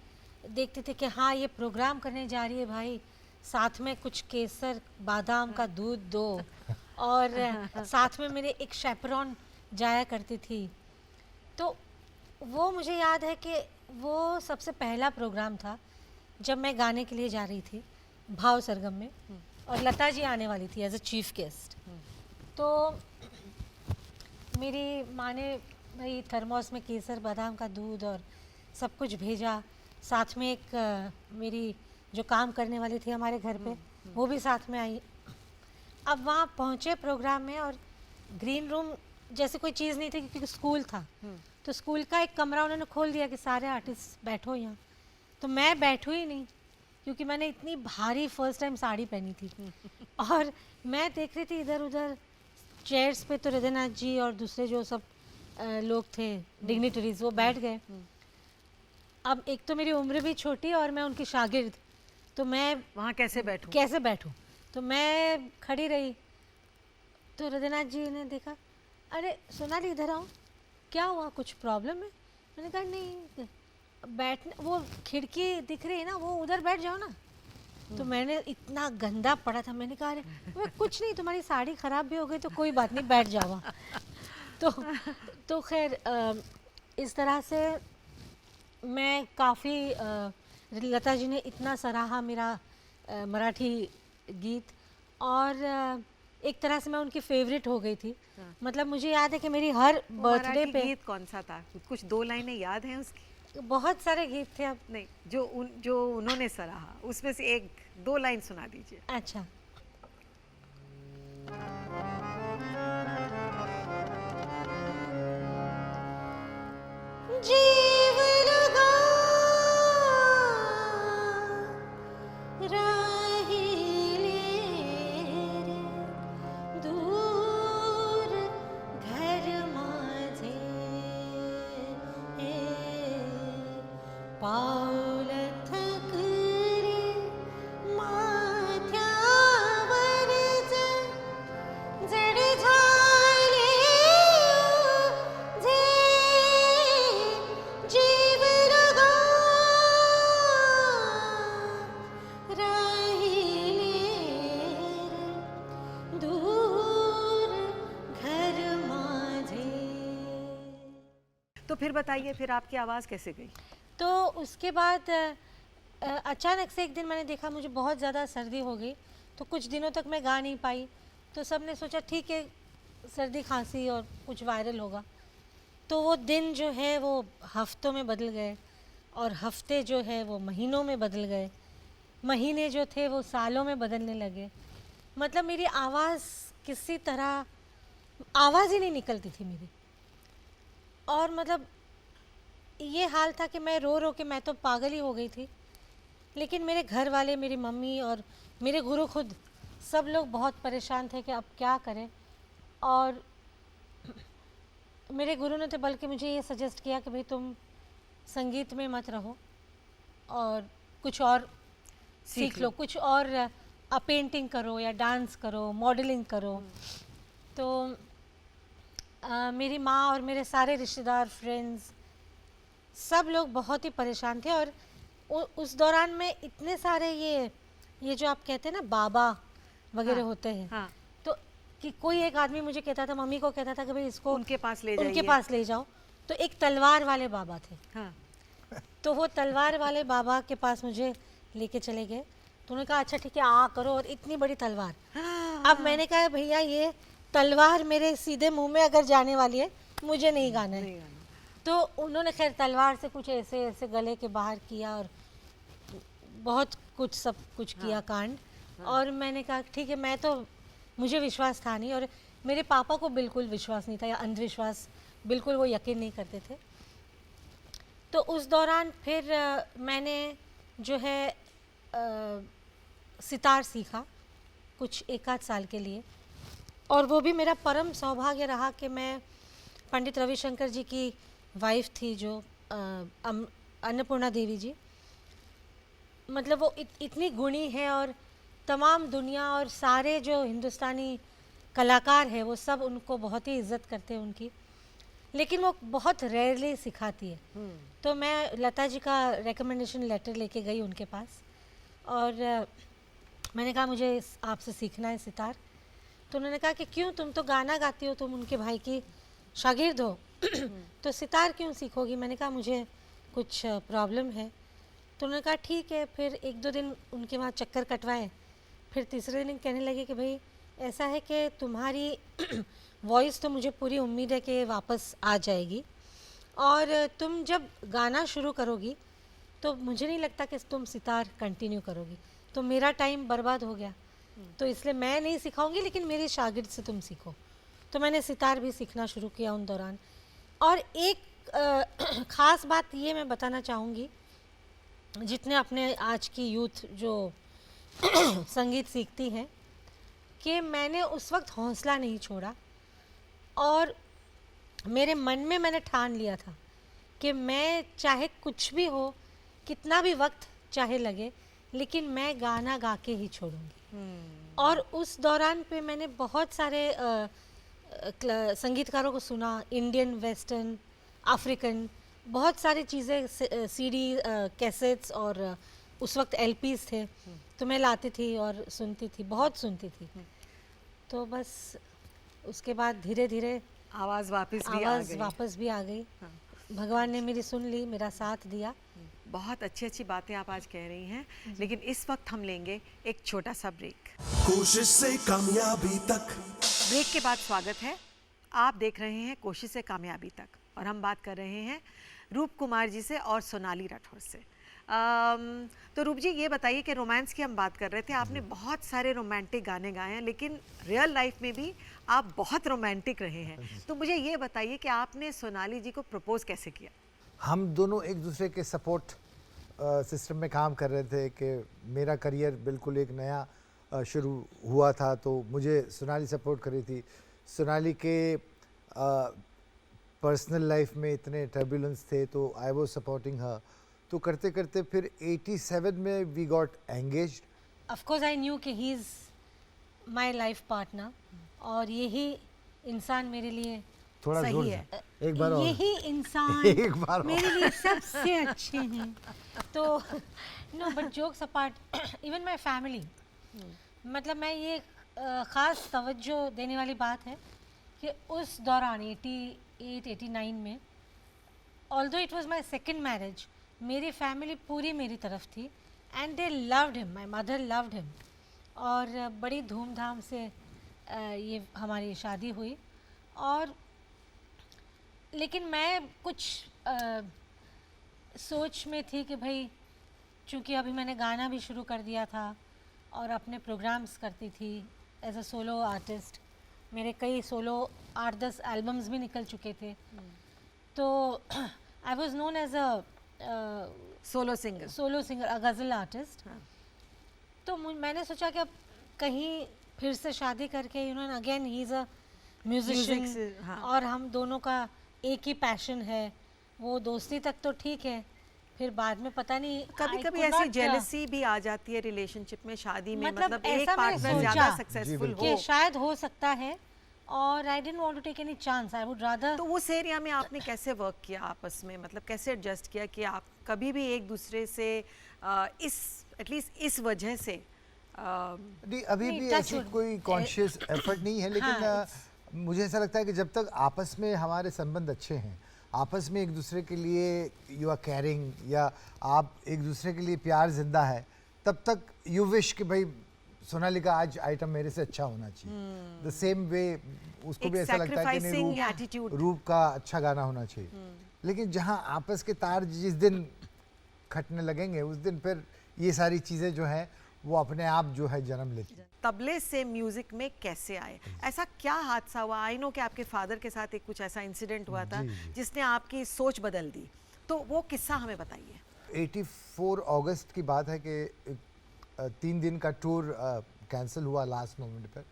देखती थी कि हाँ ये प्रोग्राम करने जा रही है भाई, साथ में कुछ केसर बादाम का दूध दो। और साथ में मेरे एक शेपरॉन जाया करती थी। तो वो मुझे याद है कि वो सबसे पहला प्रोग्राम था जब मैं गाने के लिए जा रही थी भाव सरगम में, और लता जी आने वाली थी एज अ चीफ गेस्ट। तो मेरी माँ ने भाई थर्मोस में केसर बादाम का दूध और सब कुछ भेजा। साथ में एक मेरी जो काम करने वाली थी हमारे घर पे, वो भी साथ में आई। अब वहाँ पहुँचे प्रोग्राम में, और ग्रीन रूम जैसे कोई चीज़ नहीं थी क्योंकि स्कूल था। तो स्कूल का एक कमरा उन्होंने खोल दिया कि सारे आर्टिस्ट बैठो यहाँ। तो मैं बैठू ही नहीं, क्योंकि मैंने इतनी भारी फर्स्ट टाइम साड़ी पहनी थी। और मैं देख रही थी इधर उधर चेयर्स पे, तो हृदयनाथ जी और दूसरे जो सब लोग थे डिग्निटरीज, वो बैठ गए। अब एक तो मेरी उम्र भी छोटी और मैं उनकी शागिर्द, तो मैं वहाँ कैसे बैठूं? कैसे बैठूं? तो मैं खड़ी रही। तो हृदयनाथ जी ने देखा, अरे सोनाली इधर आओ, क्या हुआ, कुछ प्रॉब्लम है? मैंने कहा नहीं, बैठने, वो खिड़की दिख रही है ना, वो उधर बैठ जाओ ना। तो मैंने, इतना गंदा पड़ा था, मैंने कहा अरे कुछ नहीं, तुम्हारी साड़ी ख़राब भी हो गई तो कोई बात नहीं, बैठ जाओ वहाँ। तो खैर इस तरह से मैं काफ़ी, लता जी ने इतना सराहा मेरा मराठी गीत, और एक तरह से मैं उनकी फेवरेट हो गई थी। मतलब मुझे याद है कि मेरी हर बर्थडे पे गीत कौन सा था? कुछ 2 लाइनें याद हैं उसकी? बहुत सारे गीत थे। अब नहीं, जो उन्होंने सराहा उसमें से 1-2 लाइन सुना दीजिए। अच्छा, जीव लगा राहिले रे, दूर घर माझे, पाऊल थकरे माथ्यावर जड झाले जे, जीव लगा राहिले रे, दूर घर माझे। तो फिर बताइए, फिर आपकी आवाज़ कैसे गई? तो उसके बाद अचानक से एक दिन मैंने देखा मुझे बहुत ज़्यादा सर्दी हो गई, तो कुछ दिनों तक मैं गा नहीं पाई। तो सब ने सोचा ठीक है, सर्दी खांसी और कुछ वायरल होगा। तो वो दिन जो है वो हफ्तों में बदल गए, और हफ्ते जो है वो महीनों में बदल गए, महीने जो थे वो सालों में बदलने लगे। मतलब मेरी आवाज़ किसी तरह, आवाज़ ही नहीं निकलती थी मेरी। और मतलब ये हाल था कि मैं रो रो के मैं तो पागल ही हो गई थी। लेकिन मेरे घर वाले, मेरी मम्मी और मेरे गुरु खुद, सब लोग बहुत परेशान थे कि अब क्या करें। और मेरे गुरु ने तो बल्कि मुझे ये सजेस्ट किया कि भाई तुम संगीत में मत रहो और कुछ और सीख लो, कुछ और पेंटिंग करो या डांस करो, मॉडलिंग करो। तो मेरी माँ और मेरे सारे रिश्तेदार, फ्रेंड्स, सब लोग बहुत ही परेशान थे। और उस दौरान में इतने सारे ये जो आप कहते हैं ना बाबा वगैरह होते हैं, हाँ। तो कि कोई एक आदमी मुझे कहता था, मम्मी को कहता था कि भाई इसको उनके पास ले उनके जाइए। पास ले जाओ। तो एक तलवार वाले बाबा थे, हाँ। तो वो तलवार वाले बाबा के पास मुझे लेके चले गए। तो उन्होंने कहा अच्छा ठीक है आ करो, और इतनी बड़ी तलवार। अब मैंने कहा भैया ये तलवार मेरे सीधे मुंह में अगर जाने वाली है, मुझे नहीं गाना है। तो उन्होंने खैर तलवार से कुछ ऐसे ऐसे गले के बाहर किया और बहुत कुछ सब कुछ किया कांड। और मैंने कहा ठीक है, मैं तो, मुझे विश्वास था नहीं, और मेरे पापा को बिल्कुल विश्वास नहीं था, या अंधविश्वास बिल्कुल वो यकीन नहीं करते थे। तो उस दौरान फिर मैंने जो है सितार सीखा कुछ 1 आध साल के लिए, और वो भी मेरा परम सौभाग्य रहा कि मैं पंडित रविशंकर जी की वाइफ थी, जो अन्नपूर्णा देवी जी, मतलब वो इतनी गुणी है, और तमाम दुनिया और सारे जो हिंदुस्तानी कलाकार है वो सब उनको बहुत ही इज्जत करते हैं उनकी, लेकिन वो बहुत रेयरली सिखाती है। तो मैं लता जी का रिकमेंडेशन लेटर लेके गई उनके पास, और मैंने कहा मुझे आपसे सीखना है सितार। तो उन्होंने कहा कि क्यों, तुम तो गाना गाती हो, तुम उनके भाई की शागिर्द हो तो सितार क्यों सीखोगी? मैंने कहा मुझे कुछ प्रॉब्लम है। तो उन्होंने कहा ठीक है। फिर 1-2 दिन उनके वहाँ चक्कर कटवाए, फिर तीसरे दिन कहने लगे कि भाई ऐसा है कि तुम्हारी वॉइस तो मुझे पूरी उम्मीद है कि वापस आ जाएगी, और तुम जब गाना शुरू करोगी तो मुझे नहीं लगता कि तुम सितार कंटिन्यू करोगी, तो मेरा टाइम बर्बाद हो गया, तो इसलिए मैं नहीं सिखाऊंगी, लेकिन मेरे शागिर्द से तुम सीखो। तो मैंने सितार भी सीखना शुरू किया उन दौरान। और एक ख़ास बात ये मैं बताना चाहूँगी, जितने अपने आज की यूथ जो संगीत सीखती हैं, कि मैंने उस वक्त हौसला नहीं छोड़ा, और मेरे मन में मैंने ठान लिया था कि मैं चाहे कुछ भी हो, कितना भी वक्त चाहे लगे, लेकिन मैं गाना गा के ही छोड़ूंगी। और उस दौरान पे मैंने बहुत सारे संगीतकारों को सुना, इंडियन, वेस्टर्न, अफ्रीकन, बहुत सारी चीज़ें, सीडी, कैसेट्स, और उस वक्त एलपीज थे, तो मैं लाती थी और सुनती थी, बहुत सुनती थी। तो बस उसके बाद धीरे धीरे आवाज़ वापस भी आ गई। भगवान ने मेरी सुन ली, मेरा साथ दिया। बहुत अच्छी अच्छी बातें आप आज कह रही हैं, लेकिन इस वक्त हम लेंगे एक छोटा सा ब्रेक। कोशिश से कामयाबी तक। ब्रेक के बाद स्वागत है। आप देख रहे हैं कोशिश से कामयाबी तक, और हम बात कर रहे हैं रूप कुमार जी से और सोनाली राठौर से। तो रूप जी, ये बताइए कि रोमांस की हम बात कर रहे थे, आपने बहुत सारे रोमांटिक गाने गाए हैं, लेकिन रियल लाइफ में भी आप बहुत रोमांटिक रहे हैं। तो मुझे ये बताइए कि आपने सोनाली जी को प्रपोज कैसे किया? हम दोनों एक दूसरे के सपोर्ट सिस्टम में काम कर रहे थे कि मेरा करियर बिल्कुल एक नया शुरू हुआ था, तो मुझे सोनाली सपोर्ट कर रही थी। सोनाली के पर्सनल लाइफ में इतने टर्बुलेंस थे, तो आई वाज सपोर्टिंग हर। तो करते करते फिर 87 में we got engaged. Of course I knew कि he is my life partner, और यही इंसान मेरे लिए थोड़ा सही जोर है। से, एक बार और। यही इंसान एक बार और। मेरे लिए सबसे अच्छे हैं। तो no, but jokes apart, even my family, मतलब मैं ये ख़ास तवज्जो देने वाली बात है कि उस दौरान 88-89 में, although it was my second marriage, मेरी फैमिली पूरी मेरी तरफ थी, and they loved him, my mother loved him, और बड़ी धूमधाम से ये हमारी शादी हुई। और लेकिन मैं कुछ सोच में थी कि भाई, चूँकि अभी मैंने गाना भी शुरू कर दिया था और अपने प्रोग्राम्स करती थी एज अ सोलो आर्टिस्ट, मेरे कई सोलो 8-10 एल्बम्स भी निकल चुके थे, तो I was known as a solo singer, a ghazal artist. तो मैंने सोचा कि अब कहीं फिर से शादी करके, you know, again he is a musician, हाँ। और हम दोनों का एक ही पैशन है, वो दोस्ती तक तो ठीक है, फिर बाद में पता नहीं, कभी कभी ऐसी जेलसी भी आ जाती है रिलेशनशिप में, शादी में, मतलब एक ऐसा मैंने पार्टनर ज्यादा सोचा सक्सेसफुल कि हो, शायद हो सकता है, और I didn't want to take any chance, I would rather. तो उस एरिया में आपने कैसे वर्क किया आपस में, मतलब कैसे एडजस्ट किया कि आप कभी भी एक दूसरे से एटलीस्ट इस वजह से नहीं, अभी नहीं, भी touch ऐसी wood। कोई कॉन्शियस एफर्ट नहीं है, लेकिन हाँ, मुझे ऐसा लगता है कि जब तक आपस में हमारे संबंध अच्छे हैं, आपस में एक दूसरे के लिए यू आर केयरिंग, या आप एक दूसरे के लिए प्यार जिंदा है, तब तक यू विश कि भाई सोनाली का आज आइटम मेरे से अच्छा होना चाहिए। द सेम वे उसको एक भी ऐसा लगता है कि sacrificing नहीं, attitude। रूप का अच्छा गाना होना चाहिए। लेकिन जहाँ आपस के तार जिस दिन खटने लगेंगे, उस दिन फिर ये सारी चीज़ें जो हैं वो अपने आप जो है जन्म लेती हैं। तबले से म्यूजिक में कैसे आए, ऐसा क्या हादसा हुआ? आई नो कि आपके फादर के साथ एक कुछ ऐसा इंसिडेंट हुआ था जिसने आपकी सोच बदल दी, तो वो किस्सा हमें बताइए। 84 अगस्त की बात है कि 3 दिन का टूर कैंसिल हुआ लास्ट मोमेंट पर,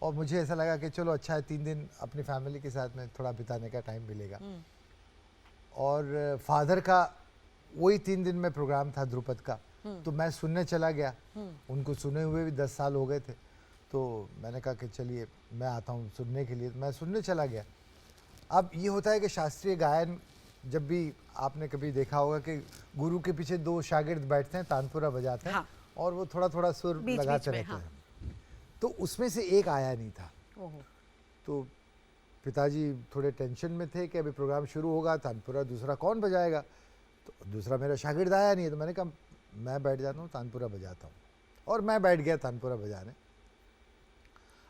और मुझे ऐसा लगा कि चलो अच्छा है 3 दिन अपनी फैमिली के साथ में थोड़ा बिताने का टाइम मिलेगा। और फादर का वही 3 दिन में प्रोग्राम था ध्रुपद का, तो मैं सुनने चला गया। उनको सुने हुए भी 10 साल हो गए थे, तो मैंने कहा कि चलिए मैं आता हूँ सुनने के लिए। मैं सुनने चला गया। अब ये होता है कि शास्त्रीय गायन, जब भी आपने कभी देखा होगा कि गुरु के पीछे 2 शागिर्द बैठते हैं, तानपुरा बजाते हैं, हाँ। और वो थोड़ा थोड़ा सुर बीच लगाते में, रहते हाँ। हैं। तो उसमें से एक आया नहीं था। ओहो। तो पिताजी थोड़े टेंशन में थे कि अभी प्रोग्राम शुरू होगा, तानपुरा दूसरा कौन बजाएगा। तो दूसरा मेरा शागिर्द आया नहीं है, तो मैंने कहा मैं बैठ जाता हूँ, तानपुरा बजाता हूँ। और मैं बैठ गया तानपुरा बजाने।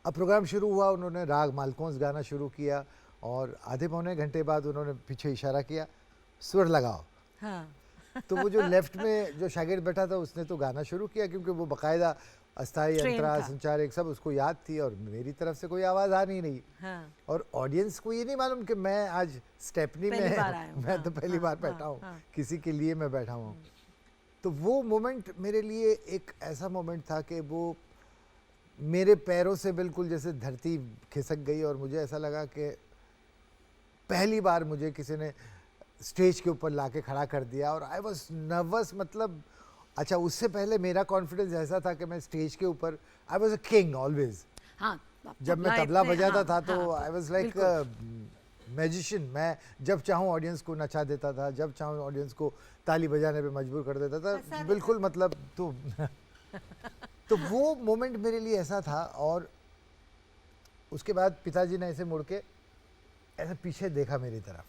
अब प्रोग्राम शुरू हुआ, उन्होंने राग मालकोंस गाना शुरू किया, और आधे पौने घंटे बाद उन्होंने पीछे इशारा किया, सुर लगाओ। हाँ। तो वो जो लेफ्ट में जो शागिर्द बैठा था उसने तो गाना शुरू किया, क्योंकि वो बाकायदा अस्थाई Train अंतरा था। संचार एक सब उसको याद थी, और मेरी तरफ से कोई आवाज़ आ नहीं रही। हाँ। और ऑडियंस को ये नहीं मालूम कि मैं आज स्टेपनी में पहली बार आया हूँ। मैं तो हाँ, पहली हाँ, बार हाँ, बैठा हूँ, हाँ। किसी के लिए मैं बैठा हूँ। तो वो मोमेंट मेरे लिए एक ऐसा मोमेंट था कि वो मेरे पैरों से बिल्कुल जैसे धरती खिसक गई, और मुझे ऐसा लगा कि पहली बार मुझे किसी ने स्टेज के ऊपर लाके खड़ा कर दिया, और आई वॉज नर्वस। मतलब अच्छा, उससे पहले मेरा कॉन्फिडेंस ऐसा था कि मैं स्टेज के ऊपर I was a king always. हाँ, जब मैं तबला इतने- बजाता हाँ, था तो हाँ, आई वॉज लाइक मैजिशियन। मैं जब चाहूँ ऑडियंस को नचा देता था, जब चाहूँ ऑडियंस को ताली बजाने पे मजबूर कर देता था, बिल्कुल मतलब तो वो मोमेंट मेरे लिए ऐसा था। और उसके बाद पिताजी ने ऐसे मुड़ के ऐसे पीछे देखा मेरी तरफ,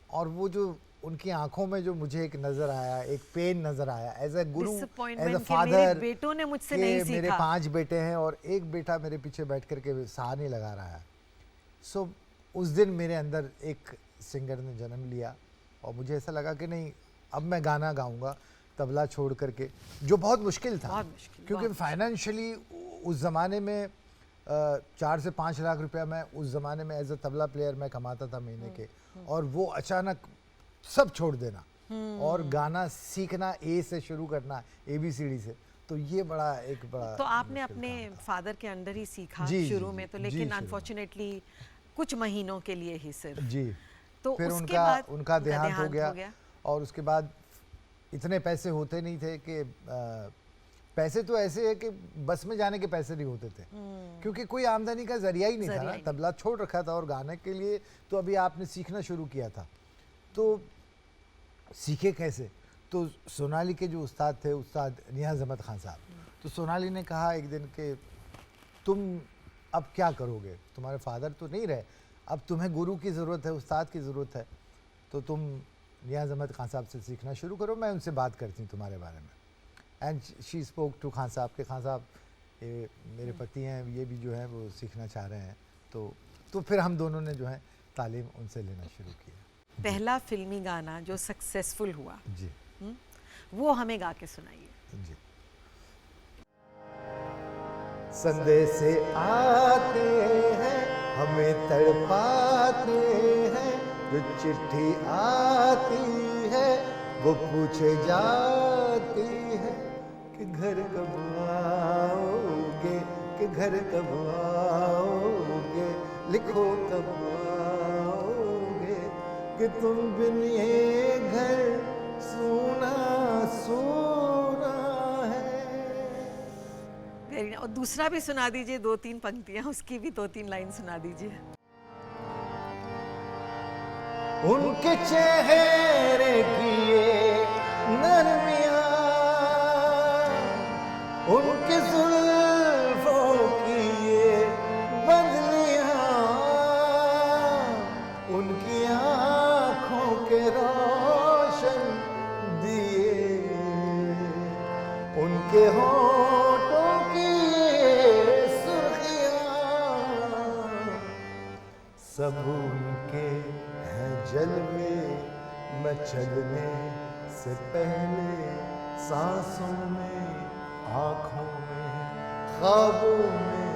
और वो जो उनकी आंखों में जो मुझे एक नजर आया, एक पेन नजर आया, as a Guru, as a Disappointment कि मेरे फादर, बेटों ने मुझसे कि नहीं मेरे सीखा। 5 बेटे हैं और एक बेटा मेरे पीछे बैठ करके साह नहीं लगा रहा है। सो उस दिन मेरे अंदर एक सिंगर ने जन्म लिया, और मुझे ऐसा लगा कि नहीं, अब मैं गाना गाऊंगा तबला छोड़ करके, जो बहुत मुश्किल था। बहुत मुश्किल, क्योंकि बहुत फाइनेंशियली उस ज़माने में 4 से 5 लाख रुपया मैं उस ज़माने में एज अ तबला प्लेयर मैं कमाता था महीने के, और वो अचानक सब छोड़ देना और गाना सीखना ए से शुरू करना, ABCD से, तो ये बड़ा एक बड़ा तो आपने मुश्किल अपने काम था। फादर के अंडर ही सीखा जी, जी, शुरू जी, में तो, जी, लेकिन शुरू में। अनफॉर्चुनेटली कुछ महीनों के लिए ही सिर्फ। जी। तो फिर उसके बाद उनका देहांत हो गया, और उसके बाद इतने पैसे होते नहीं थे कि पैसे तो ऐसे है कि बस में जाने के पैसे नहीं होते थे, क्योंकि कोई आमदनी का जरिया ही नहीं था जरिया ना। ही नहीं। तबला छोड़ रखा था और गाने के लिए तो अभी आपने सीखना शुरू किया था, तो सीखे कैसे? तो सोनाली के जो उस्ताद थे, उस्ताद नियाज़ अहमद खान साहब, तो सोनाली ने कहा एक दिन कि तुम अब क्या करोगे, तुम्हारे फादर तो नहीं रहे, अब तुम्हें गुरु की ज़रूरत है, उस्ताद की ज़रूरत है, तो तुम नियाज़ अहमद खान साहब से सीखना शुरू करो, मैं उनसे बात करती हूँ तुम्हारे बारे में। And she spoke to Khan साहब के, खान साहब ये मेरे पति हैं, ये भी जो है वो सीखना चाह रहे हैं, तो फिर हम दोनों ने जो है तालीम उनसे लेना शुरू किया। पहला फिल्मी गाना जो सक्सेसफुल हुआ, जी वो हमें गा के सुनाइए। जी। संदेश आते हैं हमें तड़पाते हैं, जो चिट्ठी आती है वो पूछे जाती है कि घर कब आओगे, कि घर कब आओगे, लिखो कब आओगे, कि तुम बिन ये घर सूना सूना है। Very nice. और दूसरा भी सुना दीजिए, 2-3 पंक्तियां उसकी भी 2-3 लाइन सुना दीजिए। उनके चेहरे की ये नरमियाँ, उनके जुल्फों की ये बदलियाँ, उनकी आँखों के रोशन दिए, उनके होठों की ये सुर्खियाँ, सब उनके हैं जलवे, मैं चलने से पहले सांसों में, आँखों में, ख्वाबों में,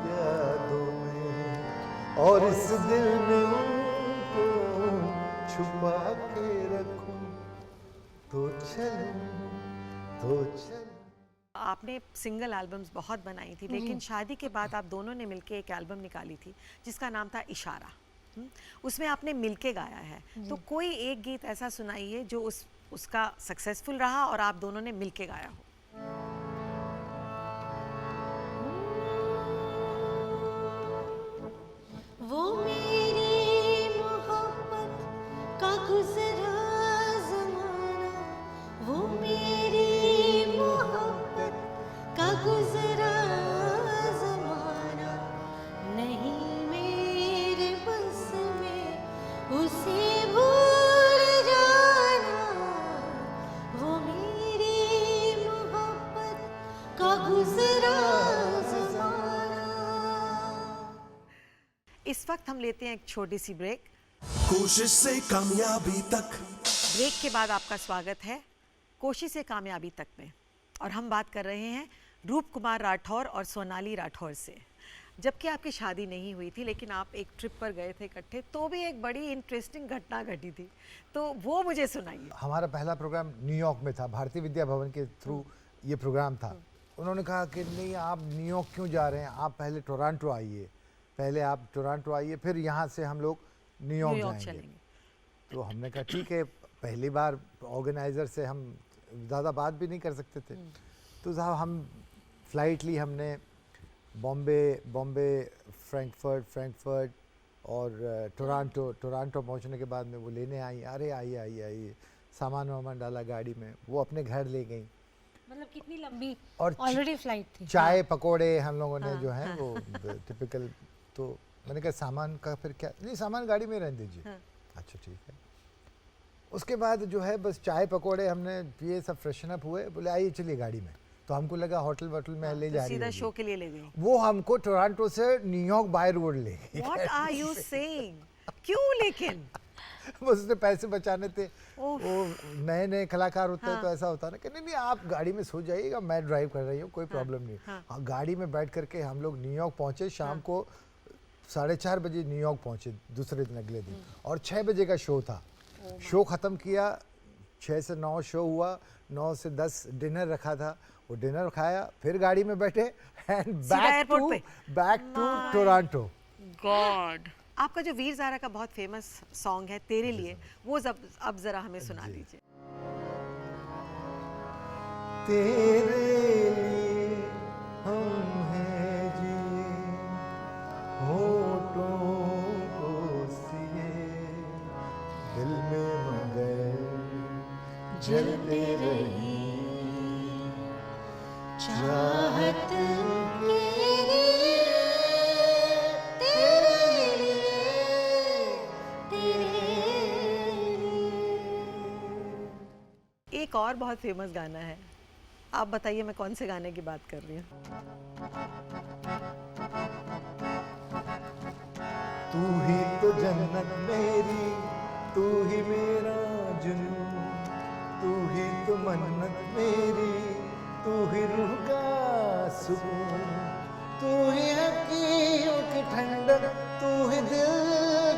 यादों में, और इस दिल में उनको छुपा के रखूं, तो चलूं, तो चलूं। आपने सिंगल एल्बम्स बहुत बनाई थी, लेकिन शादी के बाद आप दोनों ने मिलके एक एल्बम निकाली थी जिसका नाम था इशारा। उसमें आपने मिलके गाया है, तो कोई एक गीत ऐसा सुनाइए जो उसका सक्सेसफुल रहा और आप दोनों ने मिलके गाया हो। वो मेरी मोहब्बत का गुजरा ज़माना, वो मेरी मोहब्बत का गुजरा ज़माना, नहीं मेरे बस में उसे भूल जाना, वो मेरी मोहब्बत का गुजरा ज़माना। इस वक्त हम लेते हैं एक छोटी सी ब्रेक। कोशिश से कामयाबी तक। ब्रेक के बाद आपका स्वागत है कोशिश से कामयाबी तक में, और हम बात कर रहे हैं रूप कुमार राठौर और सोनाली राठौर से। जबकि आपकी शादी नहीं हुई थी, लेकिन आप एक ट्रिप पर गए थे इकट्ठे, तो भी एक बड़ी इंटरेस्टिंग घटना घटी थी, तो वो मुझे सुनाइए। हमारा पहला प्रोग्राम न्यूयॉर्क में था, भारतीय विद्या भवन के थ्रू ये प्रोग्राम था। उन्होंने कहा कि नहीं, आप न्यूयॉर्क क्यों जा रहे हैं, आप पहले टोरंटो आइए, पहले आप टोरंटो आइए, फिर यहाँ से हम लोग न्यूयॉर्क जाएंगे। चलेंगे। तो हमने कहा ठीक है, पहली बार ऑर्गेनाइज़र से हम ज़्यादा बात भी नहीं कर सकते थे, तो साहब हम फ़्लाइट ली हमने, बॉम्बे, फ्रैंकफर्ट और टोरंटो पहुंचने के बाद में वो लेने आई, अरे आइए, सामान वामान डाला गाड़ी में, वो अपने घर ले गई। मतलब कितनी लंबी और ऑलरेडी फ्लाइट थी। चाय पकोड़े हम लोगों ने जो है वो टिपिकल। तो मैंने कहा सामान का फिर क्या, नहीं सामान गाड़ी में रहने दीजिए। अच्छा ठीक है। उसके बाद जो है बस चाय पकोड़े हमने पिए, सब फ्रेशन अप हुए, बोले आइए चलिए गाड़ी में। तो हमको लगा होटल वोटल में ले जा रही सीधा होगी। शो के लिए ले गई। वो हमको टोरंटो से न्यूयॉर्क बाय रोड ले गई। What are you saying? क्यों लेकिन? बस उसने पैसे बचाने थे। ओह। वो नए नए कलाकार होते हैं तो ऐसा होता है ना कि नहीं आप गाड़ी में सो जाइएगा, मैं ड्राइव कर रही हूँ, कोई प्रॉब्लम नहीं। हाँ, गाड़ी में बैठ करके हम लोग न्यूयॉर्क पहुँचे, शाम को 4:30 बजे न्यूयॉर्क पहुँचे दूसरे दिन, अगले दिन, और 6 बजे का शो था। शो ख़त्म किया, 6 से 9 शो हुआ, 9 से 10 डिनर रखा था, वो डिनर खाया, फिर गाड़ी में बैठे and back to Toronto. God. आपका जो वीर ज़ारा का बहुत फेमस सॉन्ग है तेरे लिए, वो अब जरा हमें सुना दीजिए। तेरे लिए हम हैं जिए, होठों को सिए, दिल में मगर जलते रही चाहत मेरी तेरे लिए। एक और बहुत फेमस गाना है, आप बताइए मैं कौन से गाने की बात कर रही हूँ। तू ही तो जन्नत मेरी, तू ही मेरा जुनून, तू ही तो मन्नत मेरी, तू ही रूह का सुकून, तू ही अखियों की ठंडक, तू ही दिल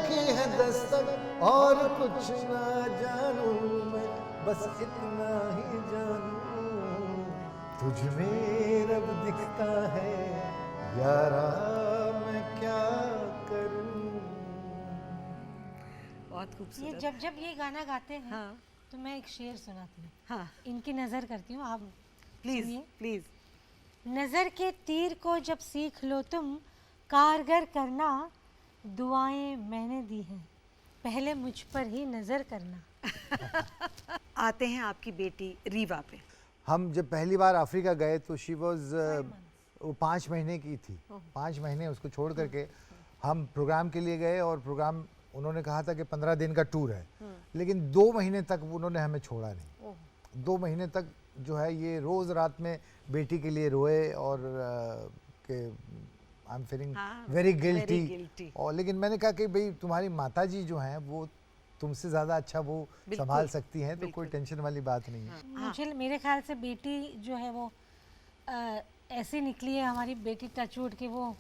की है दस्तक, और कुछ ना जानूं मैं, बस इतना ही जानूं, तुझ में रब दिखता है यारा, मैं क्या करूं। बहुत ये खूबसूरत। जब ये गाना गाते हैं हाँ तो मैं एक शेर सुनाती हूँ, हाँ, इनकी नज़र करती हूँ, आप प्लीज सुनिए। प्लीज। नज़र के तीर को जब सीख लो तुम कारगर करना, दुआएं मैंने दी हैं, पहले मुझ पर ही नज़र करना। आते हैं आपकी बेटी रीवा पे। हम जब पहली बार अफ्रीका गए तो शी वॉज वो 5 महीने की थी। 5 महीने उसको छोड़ करके हम प्रोग्राम के लिए गए, और प्रोग्राम उन्होंने कहा था कि 15 दिन का टूर है, लेकिन 2 महीने तक उन्होंने हमें छोड़ा नहीं। 2 महीने तक जो है ये रोज़ रात में बेटी के लिए रोए, और कि आई एम फीलिंग हाँ, वेरी very गिल्टी। guilty। और लेकिन मैंने कहा कि भाई तुम्हारी माताजी जो हैं वो तुमसे ज़्यादा अच्छा वो संभाल सकती हैं, तो कोई टेंशन वाली बात नहीं है। मुझे मेरे ख्याल से बेटी जो है वो ऐसी निकली है हमारी बेटी, टचवुड की, वो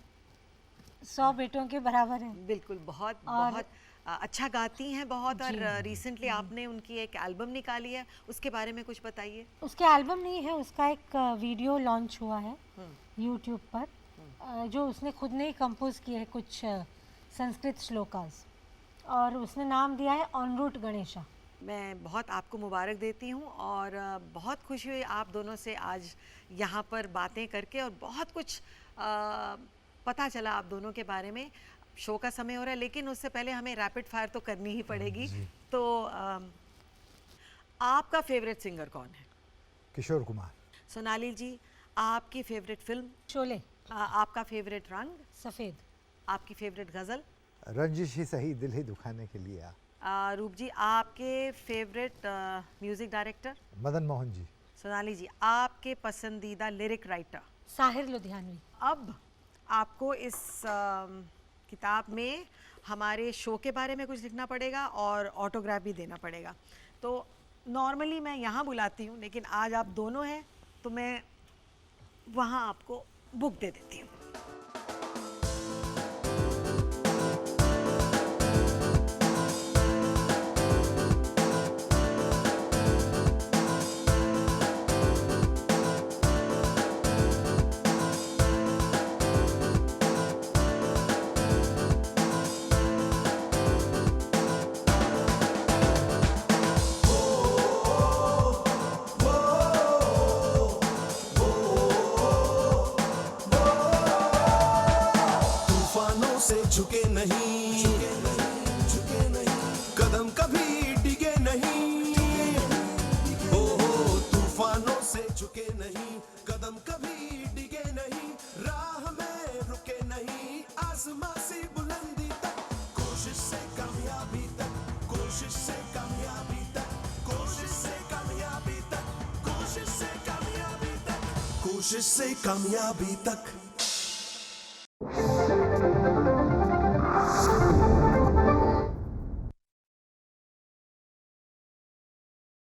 100 बेटों के बराबर है। बिल्कुल, बहुत और बहुत अच्छा गाती हैं बहुत, और रिसेंटली आपने उनकी एक एल्बम निकाली है, उसके बारे में कुछ बताइए। उसके एल्बम नहीं है, उसका एक वीडियो लॉन्च हुआ है यूट्यूब पर, जो उसने खुद ने ही कंपोज किए हैं कुछ संस्कृत श्लोकास, और उसने नाम दिया है ऑन रूट गणेशा। मैं बहुत आपको मुबारक देती हूँ, और बहुत खुशी हुई आप दोनों से आज यहाँ पर बातें करके, और बहुत कुछ पता चला आप दोनों के बारे में। शो का समय हो रहा है, लेकिन उससे पहले हमें रैपिड फायर तो करनी ही पड़ेगी। तो आपका फेवरेट सिंगर कौन है? किशोर कुमार। सोनाली जी, आपकी फेवरेट फिल्म? शोले। आपका फेवरेट रंग? सफ़ेद। आपकी फेवरेट गज़ल? रंजिश ही सही दिल ही दुखाने के लिए आ। रूप जी, आपके favourite music director? Madan Mohan ji. Sonali ji, आपके पसंदीदा लिरिक राइटर? साहिर लुधियानवी। अब आपको इस किताब में हमारे शो के बारे में कुछ लिखना पड़ेगा और ऑटोग्राफ भी देना पड़ेगा। तो नॉर्मली मैं यहाँ बुलाती हूँ, लेकिन आज आप दोनों हैं तो मैं वहाँ आपको बुक दे देती हूँ। तूफानों से झुके नहीं, कदम कभी डिगे नहीं। ओ तूफानों से झुके नहीं, कदम कभी डिगे नहीं, राह में रुके नहीं, आसमां सी बुलंदी तक, कोशिश से कामयाबी तक, कोशिश से कामयाबी तक, कोशिश से कामयाबी तक, कोशिश से कामयाबी तक, कोशिश से कामयाबी तक।